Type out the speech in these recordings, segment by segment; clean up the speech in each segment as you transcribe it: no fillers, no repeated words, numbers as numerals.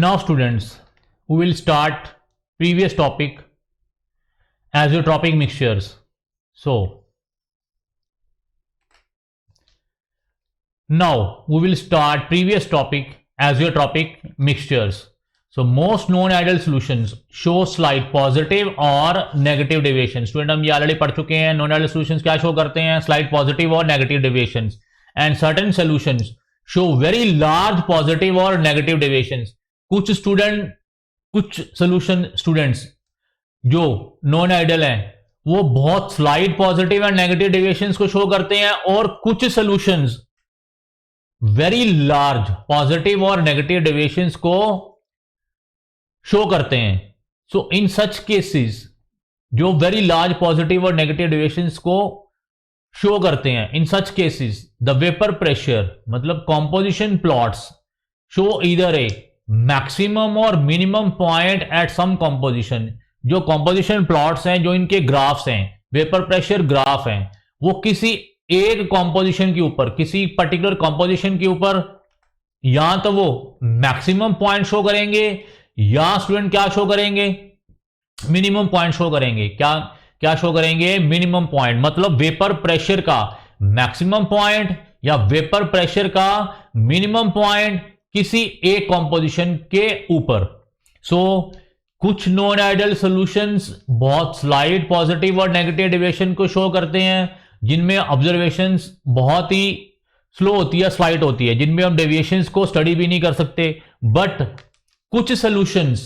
Now students, we will start previous topic azeotropic mixtures. So now we will start previous topic azeotropic mixtures. So most non-ideal solutions show slight positive or negative deviation. Student हम ये already पढ़ चुके हैं. Non-ideal solutions क्या show करते हैं? Slight positive और negative deviations. And certain solutions show very large positive or negative deviations. कुछ सोल्यूशन स्टूडेंट्स जो नॉन आइडियल हैं वो बहुत slight positive and negative deviations को शो करते हैं और कुछ सॉल्यूशंस वेरी लार्ज पॉजिटिव और नेगेटिव डेविएशंस को शो करते हैं. सो इन सच केसेस जो वेरी लार्ज पॉजिटिव और नेगेटिव डेविएशंस को शो करते हैं, in such cases the vapour pressure मतलब composition plots show either a maximum और minimum point at some composition. जो कॉम्पोजिशन प्लॉट्स हैं, जो इनके ग्राफ्स हैं, वेपर प्रेशर ग्राफ हैं, वो किसी एक कॉम्पोजिशन के ऊपर, किसी पर्टिकुलर कॉम्पोजिशन के ऊपर या तो वो मैक्सिमम पॉइंट शो करेंगे या स्टूडेंट क्या शो करेंगे? मिनिमम पॉइंट शो करेंगे. क्या शो करेंगे? Minimum point. मतलब वेपर प्रेशर का मैक्सिमम पॉइंट या वेपर प्रेशर का मिनिमम पॉइंट किसी एक कॉम्पोजिशन के ऊपर. सो कुछ नॉन आइडियल सॉल्यूशंस बहुत स्लाइट पॉजिटिव और नेगेटिव डेविएशन को शो करते हैं, जिनमें ऑब्जर्वेशंस बहुत ही स्लो होती है, स्लाइट होती है, जिनमें हम डेविएशंस को स्टडी भी नहीं कर सकते. बट कुछ solutions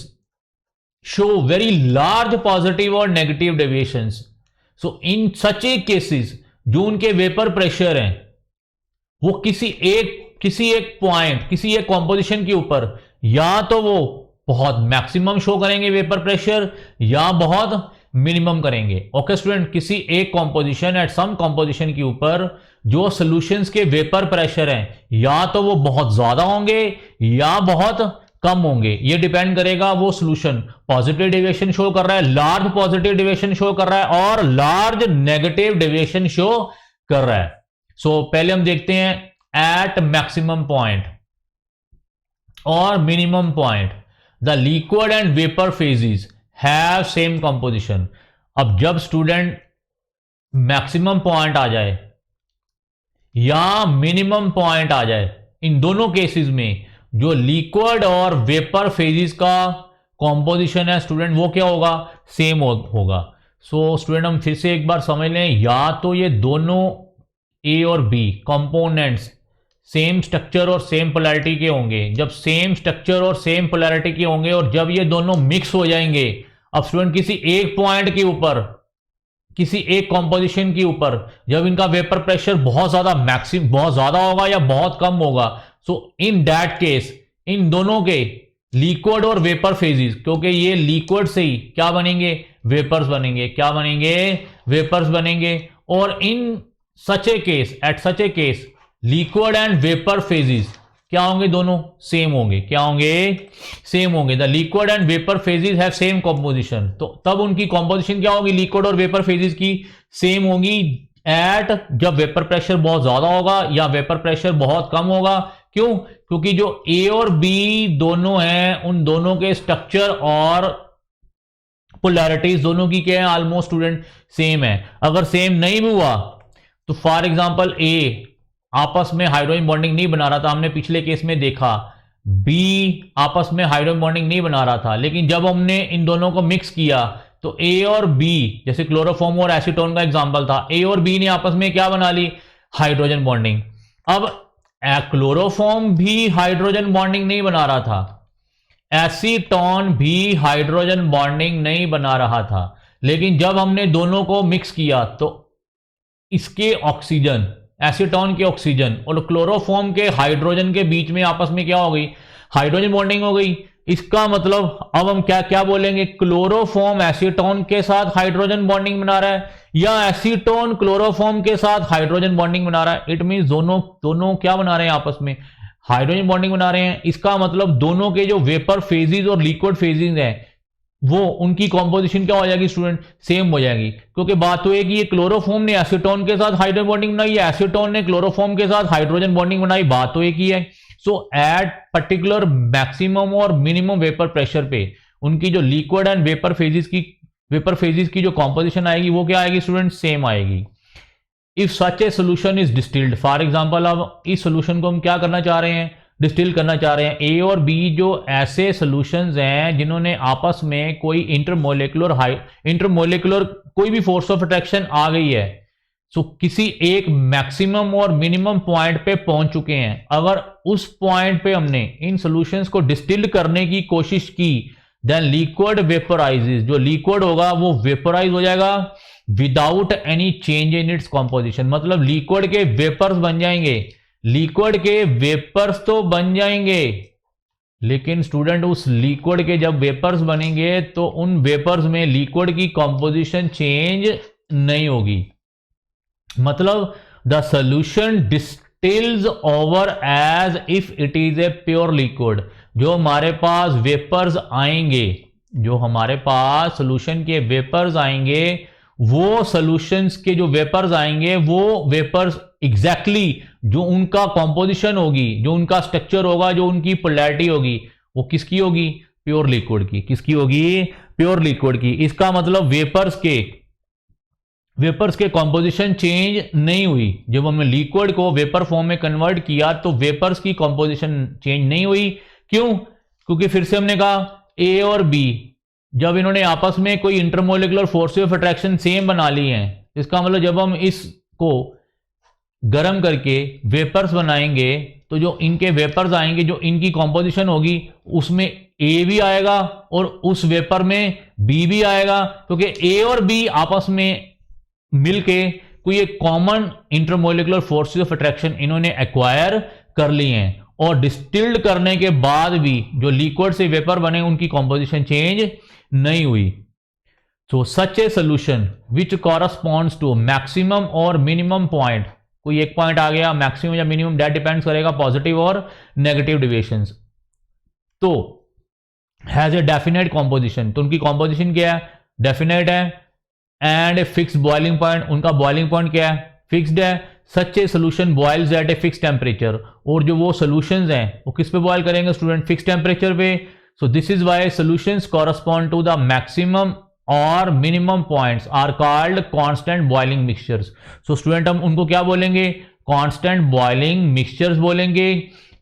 show very large positive और negative deviations. So in such A cases जो उनके वेपर प्रेशर हैं वो किसी एक पॉइंट, किसी एक कॉम्पोजिशन के ऊपर या तो वो बहुत मैक्सिमम शो करेंगे वेपर प्रेशर या बहुत मिनिमम करेंगे. ओके स्टूडेंट, किसी एक कॉम्पोजिशन एट सम कॉम्पोजिशन के ऊपर जो सॉल्यूशंस के वेपर प्रेशर हैं या तो वो बहुत ज्यादा होंगे या बहुत कम होंगे. ये डिपेंड करेगा वो सॉल्यूशन पॉजिटिव डेविएशन शो कर रहा है, लार्ज पॉजिटिव डेविएशन शो कर रहा है और लार्ज नेगेटिव डेविएशन शो कर रहा है. सो पहले हम देखते हैं at maximum point or minimum point the liquid and vapor phases have same composition. अब जब स्टूडेंट मैक्सिमम पॉइंट आ जाए या मिनिमम पॉइंट आ जाए, इन दोनों केसेस में जो लिक्विड और वेपर फेजेस का कॉम्पोजिशन है स्टूडेंट वो क्या होगा? सेम होगा. सो स्टूडेंट हम फिर से एक बार समझ लें, या तो ये दोनों ए और बी कंपोनेंट्स सेम स्ट्रक्चर और सेम पोलैरिटी के होंगे. जब सेम स्ट्रक्चर और सेम पोलैरिटी के होंगे और जब ये दोनों मिक्स हो जाएंगे, अब स्टूडेंट किसी एक पॉइंट के ऊपर, किसी एक कॉम्पोजिशन के ऊपर जब इनका वेपर प्रेशर बहुत ज्यादा होगा या बहुत कम होगा, सो इन दैट केस इन दोनों के लिक्विड और वेपर फेजेस, क्योंकि ये लिक्विड से ही क्या बनेंगे? वेपर्स बनेंगे. क्या बनेंगे? वेपर्स बनेंगे. और in such a case, at such a case liquid and vapour phases क्या होंगे? दोनों सेम होंगे. क्या होंगे? सेम होंगे. The liquid and vapour phases have same composition. तो तब उनकी कंपोजिशन क्या होगी? लिक्विड और वेपर फेजेस की सेम होगी एट जब वेपर प्रेशर बहुत ज्यादा होगा या वेपर प्रेशर बहुत कम होगा. क्यों? क्योंकि जो ए और बी दोनों हैं उन दोनों के स्ट्रक्चर और पोलैरिटीज दोनों की क्या है? ऑलमोस्ट स्टूडेंट सेम है. अगर सेम नहीं भी हुआ तो फॉर एग्जांपल ए आपस में हाइड्रोजन बॉन्डिंग नहीं बना रहा था, हमने पिछले केस में देखा. बी आपस में हाइड्रोजन बॉन्डिंग नहीं बना रहा था, लेकिन जब हमने इन दोनों को मिक्स किया तो ए और बी, जैसे क्लोरोफॉर्म और एसीटोन का एग्जांपल था, ए और बी ने आपस में क्या बना ली? Hydrogen bonding. अब क्लोरोफॉर्म भी हाइड्रोजन बॉन्डिंग नहीं बना रहा था, एसीटोन भी हाइड्रोजन बॉन्डिंग नहीं बना रहा था, लेकिन जब हमने दोनों को मिक्स किया तो इसके ऑक्सीजन, एसीटोन के ऑक्सीजन और क्लोरोफॉर्म के हाइड्रोजन के बीच में आपस में क्या हो गई? हाइड्रोजन बॉन्डिंग हो गई. इसका मतलब अब हम क्या बोलेंगे? क्लोरोफॉर्म एसीटोन के साथ हाइड्रोजन बॉन्डिंग बना रहा है या एसीटोन क्लोरोफॉर्म के साथ हाइड्रोजन बॉन्डिंग बना रहा है. इट मींस दोनों क्या बना रहे हैं? आपस में हाइड्रोजन बॉन्डिंग बना रहे हैं. इसका मतलब दोनों के जो वेपर फेजेस और लिक्विड फेजेस हैं वो उनकी कॉम्पोजिशन क्या हो जाएगी स्टूडेंट? सेम हो जाएगी. क्योंकि बात तो है कि ये क्लोरोफॉर्म ने एसीटोन के साथ हाइड्रोजन बॉन्डिंग बनाई, एसीटोन ने क्लोरोफॉर्म के साथ हाइड्रोजन बॉन्डिंग बनाई, बात तो एक ही है. सो एट पर्टिकुलर मैक्सिमम और मिनिमम वेपर प्रेशर पे उनकी जो लिक्विड एंड वेपर फेजेस की जो कॉम्पोजिशन आएगी वो क्या आएगी स्टूडेंट, सेम आएगी। If such a solution is distilled, for example अब इस सोल्यूशन को हम क्या करना चाह रहे हैं, डिस्टिल करना चाह रहे हैं। ए और बी जो ऐसे सॉल्यूशंस हैं जिन्होंने आपस में कोई इंटरमोलिकुलर कोई भी फोर्स ऑफ अट्रैक्शन आ गई है, सो किसी एक मैक्सिमम और मिनिमम पॉइंट पे पहुंच चुके हैं। अगर उस पॉइंट पे हमने इन सॉल्यूशंस को डिस्टिल करने की कोशिश की, देन लिक्विड वेपराइजेस, जो लिक्विड होगा वो वेपराइज हो जाएगा without any change in its composition. मतलब लिक्विड के वेपर्स बन जाएंगे, लिक्विड के वेपर्स तो बन जाएंगे, लेकिन स्टूडेंट उस लिक्विड के जब वेपर्स बनेंगे तो उन वेपर्स में लिक्विड की कॉम्पोजिशन चेंज नहीं होगी। मतलब the solution distils over as if it is a pure liquid. जो हमारे पास वेपर्स आएंगे, जो हमारे पास सॉल्यूशन के वेपर्स आएंगे, वो सॉल्यूशंस के जो वेपर्स आएंगे वो वेपर्स एग्जैक्टली जो उनका कॉम्पोजिशन होगी, जो उनका स्ट्रक्चर होगा, जो उनकी पोलैरिटी होगी, वो किसकी होगी, प्योर लिक्विड की। किसकी होगी, प्योर लिक्विड की। इसका मतलब वेपर्स के कॉम्पोजिशन चेंज नहीं हुई। जब हमने लिक्विड को वेपर फॉर्म में कन्वर्ट किया तो वेपर्स की कॉम्पोजिशन चेंज नहीं हुई। क्यों? क्योंकि फिर से हमने कहा ए और बी जब इन्होंने आपस में कोई intermolecular force of attraction same बना ली है, इसका मतलब जब हम इसको गर्म करके वेपर्स बनाएंगे तो जो इनके वेपर्स आएंगे, जो इनकी कॉम्पोजिशन होगी, उसमें ए भी आएगा और उस वेपर में बी भी आएगा, क्योंकि ए और बी आपस में मिलके कोई एक common intermolecular forces of attraction इन्होंने एक्वायर कर ली हैं। और डिस्टिल्ड करने के बाद भी जो लिक्विड से वेपर बने उनकी कॉम्पोजिशन चेंज नहीं हुई। So such a solution which corresponds to maximum और मिनिमम पॉइंट, कोई एक पॉइंट आ गया मैक्सिमम या मिनिमम, दैट डिपेंड्स करेगा पॉजिटिव और नेगेटिव डिविएशंस, तो हैज ए डेफिनेट कॉम्पोजिशन, तो उनकी कॉम्पोजिशन क्या है, डेफिनेट है। And a fixed boiling point, उनका बॉइलिंग पॉइंट क्या है, फिक्स्ड है। Such a solution boils at a fix temperature, और जो वो सोल्यूशंस हैं वो किस पे बॉयल करेंगे स्टूडेंट, फिक्स टेम्परेचर पे। So this is why solutions correspond to the maximum और minimum points are called constant boiling mixtures. So student हम उनको क्या बोलेंगे, कांस्टेंट बॉइलिंग मिक्सचर्स बोलेंगे,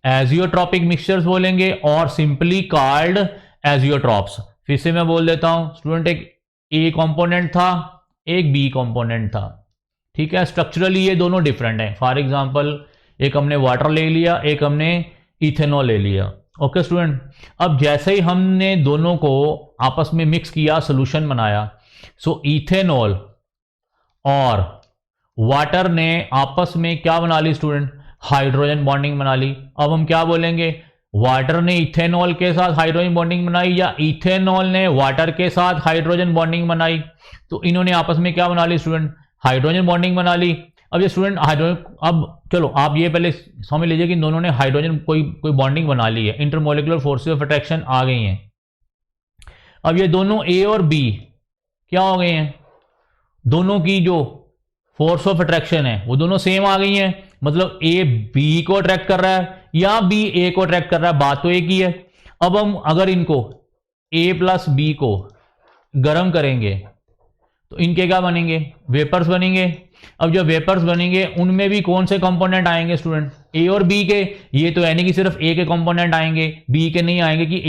एजियोट्रॉपिक मिक्सचर्स बोलेंगे, और सिंपली कॉल्ड एजियोट्रॉप्स। फिर से मैं बोल देता हूं स्टूडेंट, एक ए कंपोनेंट था, एक बी कंपोनेंट था, ठीक है। स्ट्रक्चरली ये दोनों डिफरेंट हैं। फॉर एग्जांपल एक हमने वाटर ले लिया, एक हमने इथेनॉल ले लिया, ओके स्टूडेंट। अब जैसे ही हमने दोनों को आपस में मिक्स किया, सोल्यूशन बनाया, सो इथेनॉल और वाटर ने आपस में क्या बना ली स्टूडेंट, हाइड्रोजन बॉन्डिंग बना ली। अब हम क्या बोलेंगे, वाटर ने इथेनॉल के साथ हाइड्रोजन बॉन्डिंग बनाई या इथेनॉल ने वाटर के साथ हाइड्रोजन बॉन्डिंग बनाई। तो इन्होंने आपस में क्या बना ली स्टूडेंट, हाइड्रोजन बॉन्डिंग बना ली। अब ये स्टूडेंट हाइड्रोजन, अब चलो आप ये पहले समझ लीजिए कि दोनों ने हाइड्रोजन कोई बॉन्डिंग बना ली है, इंटरमोलिकुलर फोर्सेस ऑफ अट्रैक्शन आ गई हैं। अब ये दोनों ए और बी क्या हो गए हैं, दोनों की जो फोर्स ऑफ अट्रैक्शन है वो दोनों सेम आ गई हैं। मतलब ए बी को अट्रैक्ट कर रहा है या बी ए को अट्रैक्ट कर रहा है, बात तो एक ही है। अब हम अगर इनको ए प्लस बी को गर्म करेंगे तो इनके क्या बनेंगे, वेपर्स बनेंगे। अब जो वेपर्स बनेंगे उनमें भी कौन से कंपोनेंट आएंगे स्टूडेंट, ए और बी के। ये तो यानी कि सिर्फ ए के कंपोनेंट आएंगे, बी के नहीं आएंगे, कि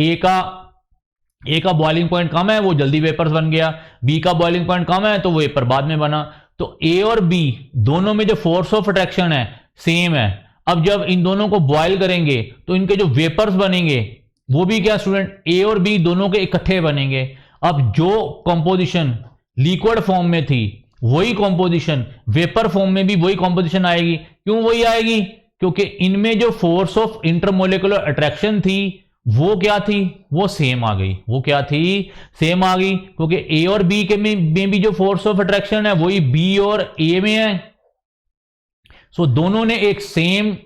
ए का बॉइलिंग पॉइंट कम है वो जल्दी वेपर्स बन गया, बी का बॉइलिंग पॉइंट कम है तो वो वेपर बाद में बना। तो ए और बी दोनों में जो फोर्स ऑफ अट्रैक्शन है सेम है। अब जब इन दोनों को बॉयल करेंगे तो इनके जो वेपर्स बनेंगे वो भी क्या स्टूडेंट, ए और बी दोनों के इकट्ठे बनेंगे। अब जो कंपोजिशन लिक्विड फॉर्म में थी वही कंपोजिशन वेपर फॉर्म में भी वही कंपोजिशन आएगी। क्यों वही आएगी, क्योंकि इनमें जो फोर्स ऑफ इंटरमोलिकुलर अट्रैक्शन थी वो क्या थी, वो सेम आ गई। वो क्या थी, सेम आ गई, क्योंकि ए और बी के में भी जो फोर्स ऑफ अट्रैक्शन है वही बी और ए में है। सो दोनों ने एक सेम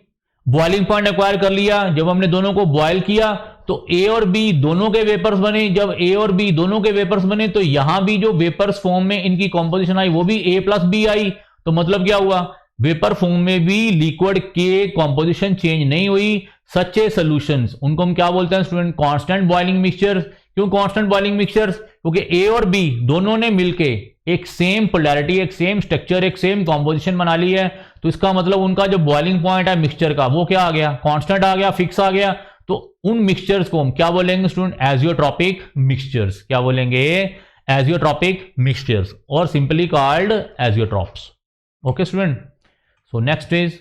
बॉइलिंग पॉइंट एक्वायर कर लिया। जब हमने दोनों को बॉयल किया तो ए और बी दोनों के वेपर्स बने। जब ए और बी दोनों के वेपर्स बने तो यहां भी जो वेपर्स फॉर्म में इनकी कॉम्पोजिशन आई वो भी ए प्लस बी आई। तो मतलब क्या हुआ, वेपर फॉर्म में भी लिक्विड के कॉम्पोजिशन चेंज नहीं हुई, सच ए सॉल्यूशंस, उनको हम क्या बोलते हैं स्टूडेंट? Constant boiling mixtures. क्यों कांस्टेंट बॉइलिंग मिक्सचर्स? क्योंकि ए और बी दोनों ने मिलके एक सेम पोलैरिटी, एक सेम स्ट्रक्चर, एक सेम कॉम्पोजिशन बना ली है, तो इसका मतलब उनका जो बॉइलिंग पॉइंट है मिक्सचर का वो क्या आ गया? कांस्टेंट आ गया, फिक्स आ गया। तो उन मिक्सचर्स को हम क्या बोलेंगे स्टूडेंट? Azeotropic mixtures. क्या बोलेंगे? एजियोट्रॉपिक मिक्सचर्स, और simply called azeotropes. Okay student, so next is,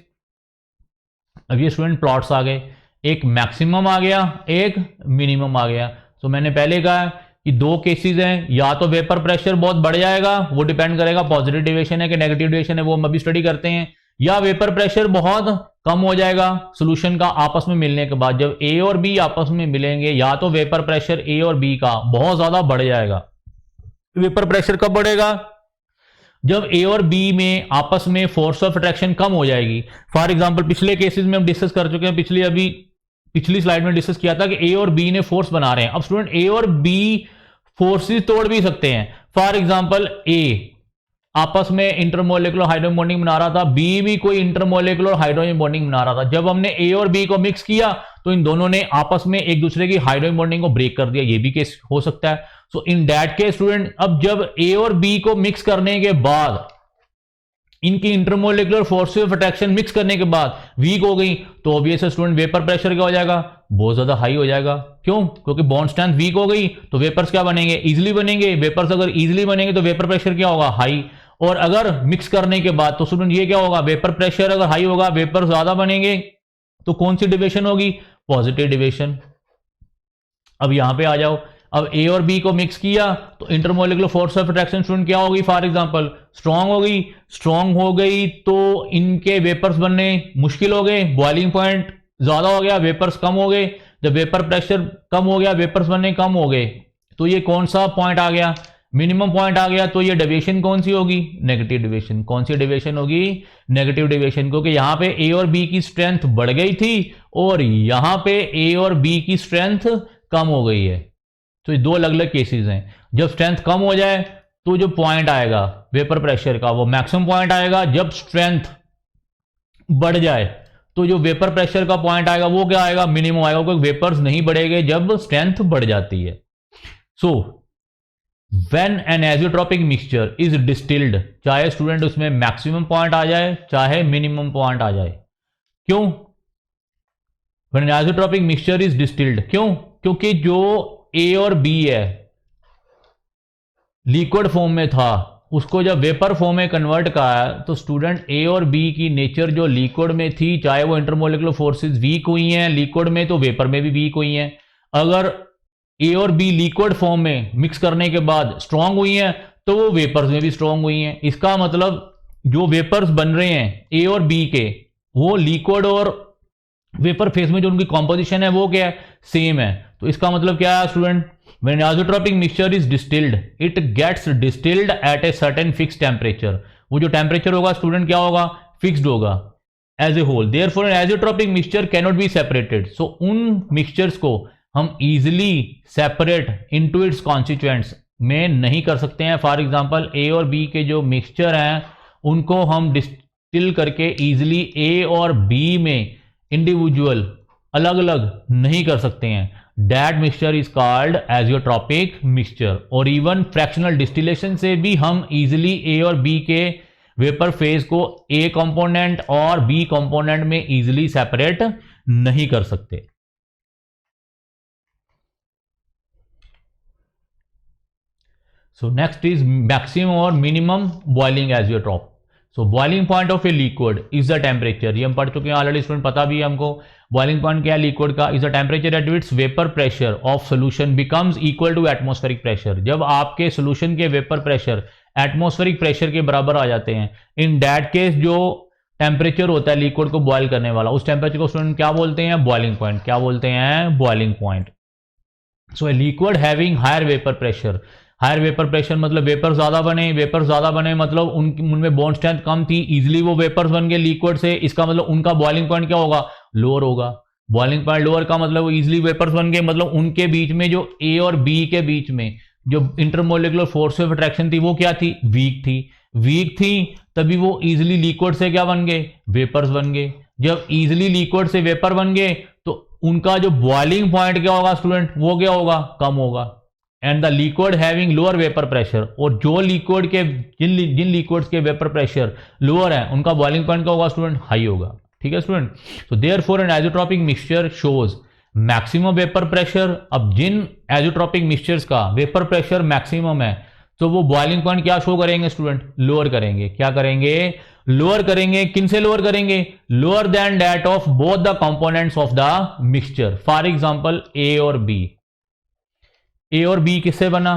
अब ये स्टूडेंट प्लॉट्स आ गए, एक मैक्सिमम आ गया, एक मिनिमम आ गया। सो मैंने पहले कहा कि दो केसेस हैं, या तो वेपर प्रेशर बहुत बढ़ जाएगा, वो डिपेंड करेगा पॉजिटिव डेविएशन है कि नेगेटिव डेविएशन है, वो हम अभी स्टडी करते हैं, या वेपर प्रेशर बहुत कम हो जाएगा सॉल्यूशन का आपस में मिलने के बाद। जब ए और बी आपस में मिलेंगे, या तो वेपर प्रेशर ए और बी का बहुत ज्यादा बढ़ जाएगा। वेपर प्रेशर कब बढ़ेगा? जब ए और बी में आपस में फोर्स ऑफ अट्रैक्शन कम हो जाएगी। फॉर एग्जांपल पिछले केसेस में हम डिस्कस कर चुके हैं, पिछली स्लाइड में डिस्कस किया था कि ए और बी ने फोर्स बना रहे हैं। अब स्टूडेंट ए और बी फोर्सेस तोड़ भी सकते हैं। फॉर एग्जांपल ए आपस में इंटरमोलिकुलर हाइड्रोजन बॉन्डिंग बना रहा था, बी भी कोई इंटरमोलिकुलर हाइड्रोजन बॉन्डिंग बना रहा था। जब हमने ए और बी को मिक्स किया तो इन दोनों ने आपस में एक दूसरे की हाइड्रोजन बॉन्डिंग को ब्रेक कर दिया, ये भी केस हो सकता है। सो इन दैट केस स्टूडेंट, अब जब ए और बी को मिक्स करने के बाद इनकी intermolecular force of attraction mix करने के बाद वीक हो गई, तो ऑब्वियस स्टूडेंट वेपर प्रेशर क्या हो जाएगा? बहुत ज्यादा हाई हो जाएगा। क्यों? क्योंकि बॉन्ड स्ट्रेंथ वीक हो गई, तो वेपर्स क्या बनेंगे? इजिली बनेंगे। वेपर्स अगर इजिली बनेंगे तो वेपर प्रेशर क्या होगा? हाई। और अगर मिक्स करने के बाद तो स्टूडेंट ये क्या होगा? वेपर प्रेशर अगर हाई होगा, वेपर ज्यादा बनेंगे, तो कौन सी डिविएशन होगी? Positive deviation. अब यहां पे आ जाओ, अब ए और बी को मिक्स किया तो intermolecular force of attraction student क्या होगी? फॉर एग्जांपल स्ट्रांग हो गई। स्ट्रांग हो गई तो इनके वेपर्स बनने मुश्किल हो गए, बॉइलिंग पॉइंट ज्यादा हो गया, वेपर्स कम हो गए। जब वेपर प्रेशर कम हो गया, वेपर्स बनने कम हो गए, तो ये कौन सा पॉइंट आ गया? मिनिमम पॉइंट आ गया। तो ये डेविएशन कौन सी होगी? Negative deviation. कौन सी डेविएशन होगी? नेगेटिव डेविएशन, क्योंकि यहां पे ए और बी की स्ट्रेंथ बढ़ गई थी और यहां पे ए और बी की स्ट्रेंथ कम हो गई है। तो ये दो अलग अलग केसेस हैं। जब स्ट्रेंथ कम हो जाए तो जो पॉइंट आएगा वेपर प्रेशर का वो मैक्सिमम पॉइंट आएगा। जब स्ट्रेंथ बढ़ जाए तो जो वेपर प्रेशर का पॉइंट आएगा वो क्या आएगा? मिनिमम आएगा, क्योंकि वेपर्स नहीं बढ़ेंगे जब स्ट्रेंथ बढ़ जाती है। So when an azeotropic mixture is distilled, चाहे स्टूडेंट उसमें मैक्सिमम पॉइंट आ जाए चाहे मिनिमम पॉइंट आ जाए। क्यों? When an azeotropic mixture is distilled, क्यों? क्योंकि जो ए और बी है लिक्विड फॉर्म में था, उसको जब वेपर फॉर्म में कन्वर्ट करा तो स्टूडेंट ए और बी की नेचर जो लिक्विड में थी, चाहे वो इंटरमोलिकुलर फोर्सेस वीक हुई हैं लिक्विड में, तो वेपर में भी वीक हुई हैं। अगर ए और बी लिक्विड फॉर्म में मिक्स करने के बाद स्ट्रांग हुई हैं तो वो वेपर्स में भी स्ट्रांग हुई हैं। इसका मतलब जो वेपर्स बन रहे हैं ए और बी के, वो लिक्विड और वेपर फेज में जो उनकी कॉम्पोजिशन है वो क्या है? सेम है। तो इसका मतलब क्या है student? When azeotropic mixture is distilled, it gets distilled at a certain fixed temperature. वो जो टेम्परेचर होगा स्टूडेंट क्या होगा? फिक्स्ड होगा as a whole. Therefore an azeotropic mixture cannot be separated. So उन मिक्सचर्स को हम easily separate into its constituents में नहीं कर सकते हैं। फॉर एग्जांपल ए और बी के जो मिक्सचर हैं उनको हम डिस्टिल करके इजिली ए और बी में इंडिविजुअल अलग अलग नहीं कर सकते हैं। That mixture is called azeotropic mixture। और इवन फ्रैक्शनल डिस्टिलेशन से भी हम इजिली ए और बी के वेपर फेज को ए कंपोनेंट और बी कंपोनेंट में इजिली सेपरेट नहीं कर सकते। सो नेक्स्ट इज मैक्सिमम और minimum boiling azeotrope. So boiling point of a liquid is the temperature, ये हम पढ़ चुके हैं ऑलरेडी स्टूडेंट, पता भी है हमको। बॉइलिंग पॉइंट क्या है लिक्विड का? Is the temperature at which vapour pressure of solution becomes equal to atmospheric pressure. जब आपके सोल्यूशन के वेपर प्रेशर एटमॉस्फेरिक प्रेशर के बराबर आ जाते हैं, इन दैट केस जो टेम्परेचर होता है लिक्विड को बॉयल करने वाला, उस टेम्परेचर को स्टूडेंट क्या बोलते हैं? Boiling point. क्या बोलते हैं? Boiling point. So a liquid having higher vapour pressure, higher vapour pressure मतलब वेपर ज्यादा बने, वेपर ज्यादा बने मतलब उनमें बॉन्ड स्ट्रेंथ कम थी, इजिली वो वेपर्स बन गए लिक्विड से। इसका मतलब उनका बॉइलिंग पॉइंट क्या होगा? लोअर होगा। बॉइलिंग पॉइंट लोअर का मतलब इजिली वेपर्स बन गए, मतलब उनके बीच में जो ए और बी के बीच में जो इंटरमोलिकुलर फोर्स ऑफ अट्रैक्शन थी वो क्या थी? वीक थी। वीक थी तभी वो इजिली लिक्विड से क्या बन गए? वेपर्स बन गए। जब इजिली लिक्विड से वेपर बन गए तो उनका जो बॉइलिंग पॉइंट क्या होगा स्टूडेंट, वो क्या होगा, कम होगा। And the liquid having lower vapour pressure, और जो लिक्विड के जिन लिक्विड्स के वेपर प्रेशर लोअर है उनका बॉइलिंग पॉइंट क्या होगा स्टूडेंट, हाई होगा। ठीक है student. So therefore an isotropic mixture shows maximum vapour pressure. अब जिन आइसोट्रोपिक मिक्सचर्स का वेपर प्रेशर मैक्सिमम है तो वो बॉइलिंग पॉइंट क्या शो करेंगे स्टूडेंट, लोअर करेंगे। क्या करेंगे, लोअर करेंगे। किन से लोअर करेंगे, lower than that of both the components of the mixture. For example A और बी, ए और बी किससे बना,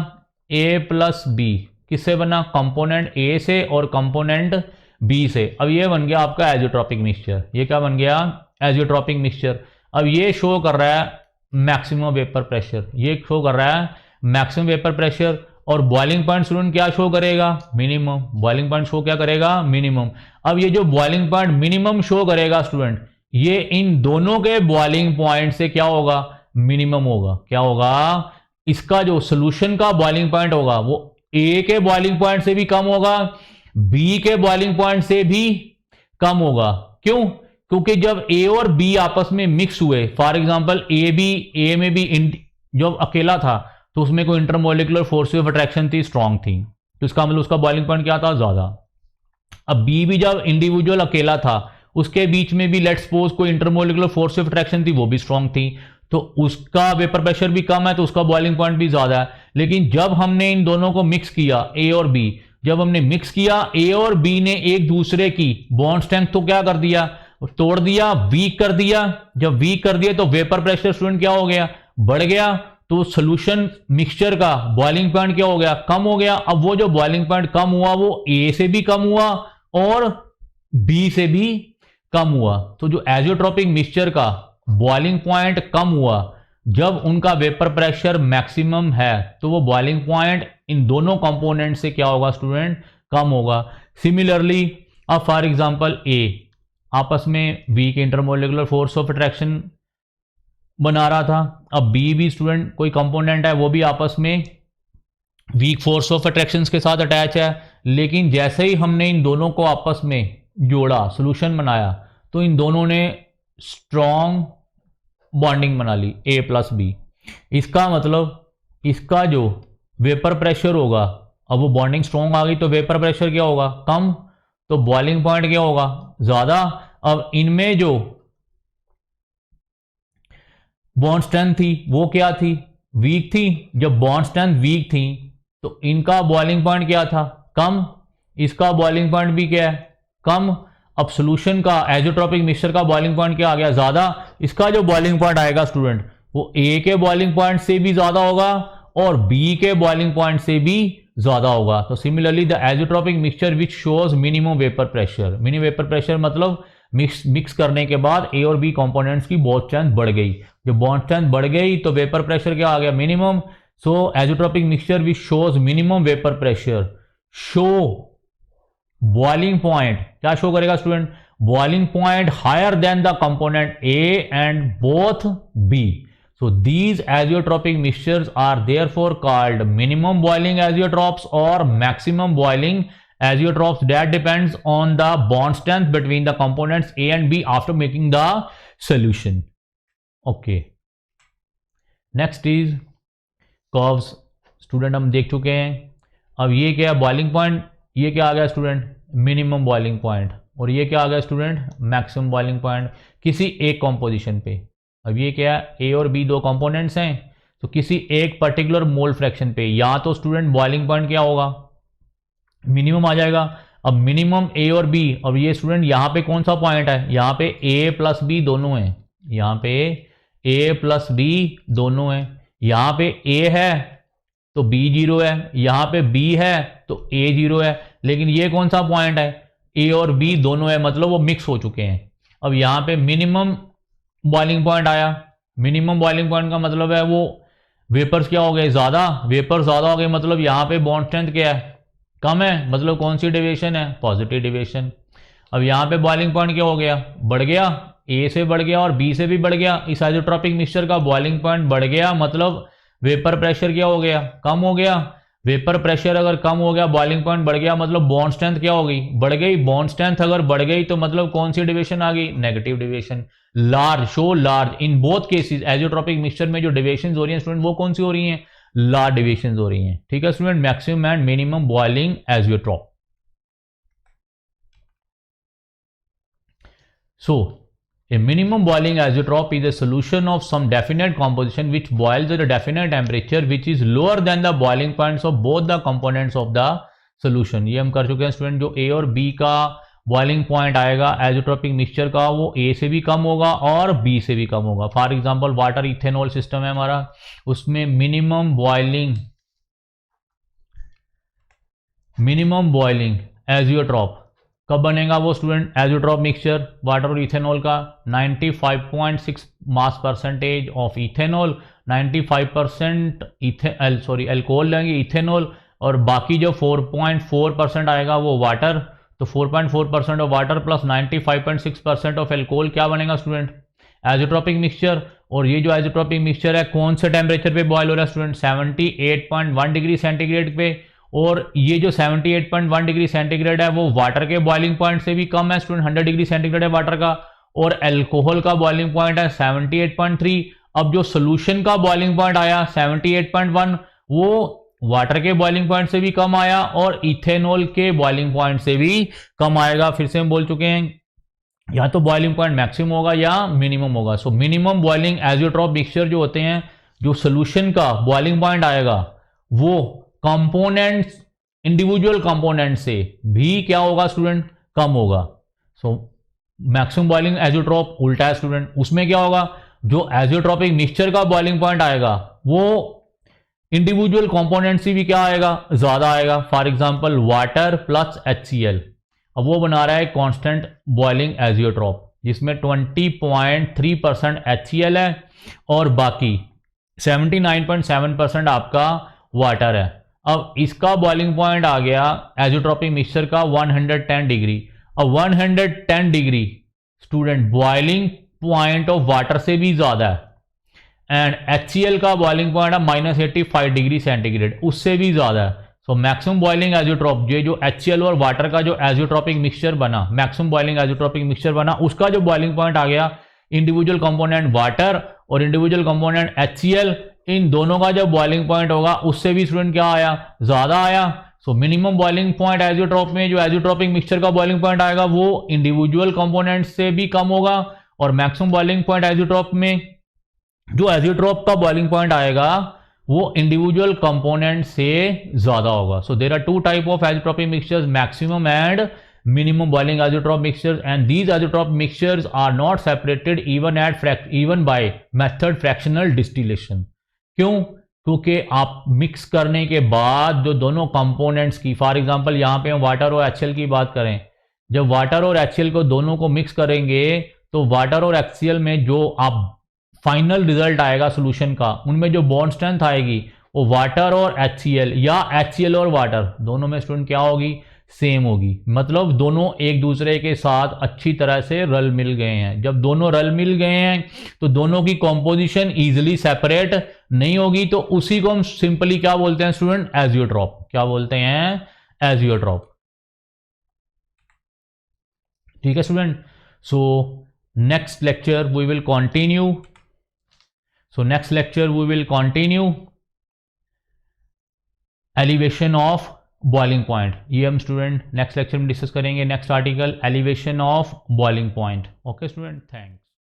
ए प्लस बी किससे बना, कंपोनेंट ए से और कंपोनेंट बी से। अब ये बन गया आपका एजियोट्रॉपिक मिक्सचर। ये क्या बन गया, एजियोट्रॉपिक मिक्सचर। अब ये शो कर रहा है मैक्सिमम वेपर प्रेशर, ये शो कर रहा है मैक्सिमम वेपर प्रेशर, और बॉइलिंग पॉइंट स्टूडेंट क्या शो करेगा, मिनिमम। बॉइलिंग पॉइंट शो क्या करेगा, मिनिमम। अब ये जो बॉइलिंग पॉइंट मिनिमम शो करेगा स्टूडेंट, ये इन दोनों के बॉइलिंग पॉइंट से क्या होगा, मिनिमम होगा। क्या होगा, इसका जो सोल्यूशन का बॉइलिंग पॉइंट होगा वो ए के बॉइलिंग पॉइंट से भी कम होगा, बी के बॉइलिंग पॉइंट से भी कम होगा। क्यों, क्योंकि जब ए और बी आपस में मिक्स हुए, फॉर एग्जांपल ए में भी जब अकेला था तो उसमें कोई इंटरमोलिकुलर फोर्स ऑफ अट्रैक्शन थी, स्ट्रांग थी, तो इसका मतलब उसका बॉइलिंग पॉइंट क्या था, ज्यादा। अब बी भी जब इंडिविजुअल अकेला था, उसके बीच में भी लेट्स सपोज कोई इंटरमोलिकुलर फोर्स ऑफ अट्रैक्शन थी, वो भी स्ट्रांग थी, तो उसका वेपर प्रेशर भी कम है, तो उसका बॉइलिंग पॉइंट भी ज्यादा है। लेकिन जब हमने इन दोनों को मिक्स किया, ए और बी, जब हमने मिक्स किया, ए और बी ने एक दूसरे की बॉन्ड स्ट्रेंथ तो क्या कर दिया, तोड़ दिया, वीक कर दिया। जब वीक कर दिया तो वेपर प्रेशर स्टूडेंट क्या हो गया, बढ़ गया। तो सोल्यूशन मिक्सचर का बॉइलिंग पॉइंट क्या हो गया, कम हो गया। अब वो जो बॉइलिंग पॉइंट कम हुआ वो ए से भी कम हुआ और बी से भी कम हुआ। तो जो एजियोट्रोपिक मिक्सचर का बॉइलिंग पॉइंट कम हुआ, जब उनका वेपर प्रेशर मैक्सिमम है तो वो बॉइलिंग पॉइंट इन दोनों कंपोनेंट से क्या होगा स्टूडेंट, कम होगा। सिमिलरली अब फॉर एग्जांपल ए आपस में weak intermolecular force of attraction बना रहा था, अब बी भी स्टूडेंट कोई कंपोनेंट है, वो भी आपस में वीक फोर्स ऑफ अट्रैक्शन के साथ अटैच है। लेकिन जैसे ही हमने इन दोनों को आपस में जोड़ा, सोल्यूशन बनाया, तो इन दोनों ने स्ट्रॉन्ग बॉन्डिंग बना ली, ए प्लस बी। इसका मतलब इसका जो वेपर प्रेशर होगा, अब वो बॉन्डिंग स्ट्रॉन्ग आ गई तो वेपर प्रेशर क्या होगा, कम, तो बॉइलिंग पॉइंट क्या होगा, ज्यादा। अब इनमें जो बॉन्ड स्ट्रेंथ थी वो क्या थी, वीक थी। जब बॉन्ड स्ट्रेंथ वीक थी तो इनका बॉइलिंग पॉइंट क्या था, कम, इसका बॉइलिंग पॉइंट भी क्या है, कम। अब सोल्यूशन का एजियोट्रोपिक मिक्सचर का बॉइलिंग पॉइंट क्या आ गया, ज्यादा। इसका जो बॉइलिंग पॉइंट आएगा स्टूडेंट वो ए के बॉइलिंग पॉइंट से भी ज्यादा होगा और बी के बॉइलिंग पॉइंट से भी ज्यादा होगा। तो similarly the azeotropic mixture which shows minimum vapour pressure, minimum vapour pressure मतलब मिक्स करने के बाद ए और बी कंपोनेंट्स की बॉन्ड स्ट्रेंथ बढ़ गई। जब बॉन्ड स्ट्रेंथ बढ़ गई तो वेपर प्रेशर क्या आ गया, minimum. So azeotropic mixture which shows minimum vapour pressure show boiling point, क्या शो करेगा student, boiling point higher than the component A and both B. So these azeotropic mixtures are therefore called minimum boiling azeotropes or maximum boiling azeotropes. That depends on the bond strength between the components A and B after making the solution. Okay. Next is curves. Student हम देख चुके हैं। अब ये क्या है boiling point, ये क्या आ गया स्टूडेंट, मिनिमम बॉइलिंग पॉइंट, और ये क्या आ गया स्टूडेंट, मैक्सिमम बॉइलिंग पॉइंट किसी एक कॉम्पोजिशन पे। अब ये क्या है, ए और बी दो कंपोनेंट्स हैं, तो किसी एक पर्टिकुलर मोल फ्रैक्शन पे या तो स्टूडेंट बॉइलिंग पॉइंट क्या होगा, मिनिमम आ जाएगा। अब मिनिमम ए और बी, अब ये स्टूडेंट यहाँ पे कौन सा पॉइंट है, यहाँ पे ए प्लस बी दोनों हैं, यहाँ पे ए प्लस बी दोनों हैं। यहाँ पे ए है तो बी जीरो है, यहाँ पे बी है तो ए जीरो है। लेकिन ये कौन सा पॉइंट है, ए और बी दोनों है, मतलब वो मिक्स हो चुके हैं। अब यहाँ पे मिनिमम बॉइलिंग पॉइंट आया, मिनिमम बॉइलिंग पॉइंट का मतलब है वो वेपर्स क्या हो गए, ज्यादा, वेपर ज्यादा हो गए, मतलब यहाँ पे बॉन्ड स्ट्रेंथ क्या है, कम है, मतलब कौन सी डेविएशन है, पॉजिटिव डेविएशन। अब यहाँ पे बॉइलिंग पॉइंट क्या हो गया, बढ़ गया, ए से बढ़ गया और बी से भी बढ़ गया। इस आइसोट्रोपिक मिक्सचर का बॉइलिंग पॉइंट बढ़ गया, मतलब वेपर प्रेशर क्या हो गया, कम हो गया। वेपर प्रेशर अगर कम हो गया, बॉइलिंग पॉइंट बढ़ गया, मतलब बॉन्ड स्ट्रेंथ क्या हो गई, बढ़ गई। बॉन्ड स्ट्रेंथ अगर बढ़ गई तो मतलब कौन सी डेविएशन आ गई, negative deviation. Large, show large in both cases. Azeotropic mixture में जो डेविएशन हो रही है स्टूडेंट, वो कौन सी हो रही है, लार्ज डेविएशन हो रही है। ठीक है student, maximum and minimum boiling azeotrope. So, a minimum boiling azeotrope is a solution of some definite composition which boils at a definite temperature which is lower than the boiling points of both the components of the solution। ये हम कर चुके हैं student. जो A और B का boiling point आएगा एजियोट्रोपिक mixture का, वो A से भी कम होगा और B से भी कम होगा। For example water ethanol system है हमारा, उसमें मिनिमम बॉइलिंग एजियोट्रोप कब बनेगा वो स्टूडेंट, एजियोट्रोप मिक्सचर वाटर और इथेनॉल का 95.6 mass percentage of ethanol, 95% alcohol लेंगे इथेनॉल, और बाकी जो 4.4% आएगा वो वाटर। तो 4.4% of water plus 95.6% of alcohol क्या बनेगा स्टूडेंट, एजियोट्रोपिक मिक्सचर। और ये जो एजियोट्रोपिक मिक्सचर है कौन से टेम्परेचर पे बॉयल हो रहा है स्टूडेंट, 78.1 डिग्री सेंटीग्रेड पे। और ये जो 78.1 डिग्री सेंटीग्रेड है वो वाटर के बॉइलिंग पॉइंट से भी कम है स्टूडेंट, 100 डिग्री सेंटीग्रेड है वाटर का। और अल्कोहल का बॉइलिंग पॉइंट है 78.3। अब जो सोल्यूशन का बॉइलिंग पॉइंट आया 78.1, वो वाटर के बॉइलिंग पॉइंट से भी कम आया और इथेनॉल के बॉइलिंग पॉइंट से भी कम आएगा। फिर से हम बोल चुके हैं, या तो बॉइलिंग पॉइंट मैक्सिमम होगा या मिनिमम होगा। So minimum boiling azeotrope mixture जो होते हैं, जो सोल्यूशन का बॉइलिंग पॉइंट आएगा वो कंपोनेंट्स, इंडिविजुअल कंपोनेंट से भी क्या होगा स्टूडेंट, कम होगा। सो मैक्सिमम बॉइलिंग एजियोट्रोप उल्टा है स्टूडेंट, उसमें क्या होगा, जो एजियोट्रोपिक मिक्सचर का बॉइलिंग पॉइंट आएगा वो इंडिविजुअल कंपोनेंट से भी क्या आएगा, ज्यादा आएगा। For example water plus HCl, अब वो बना रहा है कांस्टेंट बॉइलिंग एजियोट्रोप जिसमें 20.3% HCl है और बाकी 79.7% आपका वाटर है। अब इसका बॉइलिंग पॉइंट आ गया एजियोट्रोपिक मिक्सचर का 110 डिग्री। अब 110 degree student boiling point of water से भी ज्यादा है, एंड HCl का बॉइलिंग पॉइंट है -85 डिग्री सेंटीग्रेड, उससे भी ज्यादा है। सो मैक्सिमम बॉइलिंग एजियोट्रोप, ये जो HCl और वाटर का जो एजियोट्रोपिक मिक्सचर बना, मैक्सिमम बॉइलिंग एजियोट्रोपिक मिक्सचर बना, उसका जो बॉइलिंग पॉइंट आ गया, इंडिविजुअल कंपोनेंट वाटर और इंडिविजुअल कंपोनेंट HCl, इन दोनों का जो बॉइलिंग पॉइंट होगा उससे भी स्टूडेंट क्या आया, ज्यादा आया। So minimum boiling point azeotrope में जो एजियोट्रोपिक मिक्सचर का बॉइलिंग पॉइंट आएगा वो इंडिविजुअल कंपोनेंट से भी कम होगा, और मैक्सिमम बॉइलिंग पॉइंट एजियोट्रोप में जो एजियोट्रोप का बॉइलिंग पॉइंट आएगा वो इंडिविजुअल कंपोनेंट से ज्यादा होगा। So there are two type of azeotropic mixtures, maximum and minimum boiling azeotrope mixtures, and these azeotrope mixtures are not separated even by method fractional distillation। क्यों, क्योंकि आप mix करने के बाद जो दोनों कंपोनेंट्स की, फॉर एग्जांपल यहां पे हम वाटर और HCl की बात करें, जब वाटर और HCl को दोनों को मिक्स करेंगे तो वाटर और HCl में जो आप फाइनल रिजल्ट आएगा सोल्यूशन का, उनमें जो बॉन्ड स्ट्रेंथ आएगी वो वाटर और HCl या HCl और वाटर दोनों में स्टूडेंट क्या होगी, सेम होगी। मतलब दोनों एक दूसरे के साथ अच्छी तरह से रल मिल गए हैं। जब दोनों रल मिल गए हैं तो दोनों की कॉम्पोजिशन इजीली सेपरेट नहीं होगी, तो उसी को हम सिंपली क्या बोलते हैं स्टूडेंट, एजियोट्रोप। क्या बोलते हैं, एजियोट्रोप। ठीक है student. So next lecture we will continue elevation of boiling point. ये हम स्टूडेंट नेक्स्ट लेक्चर में डिस्कस करेंगे। Next article, elevation of boiling point. Okay student, thanks.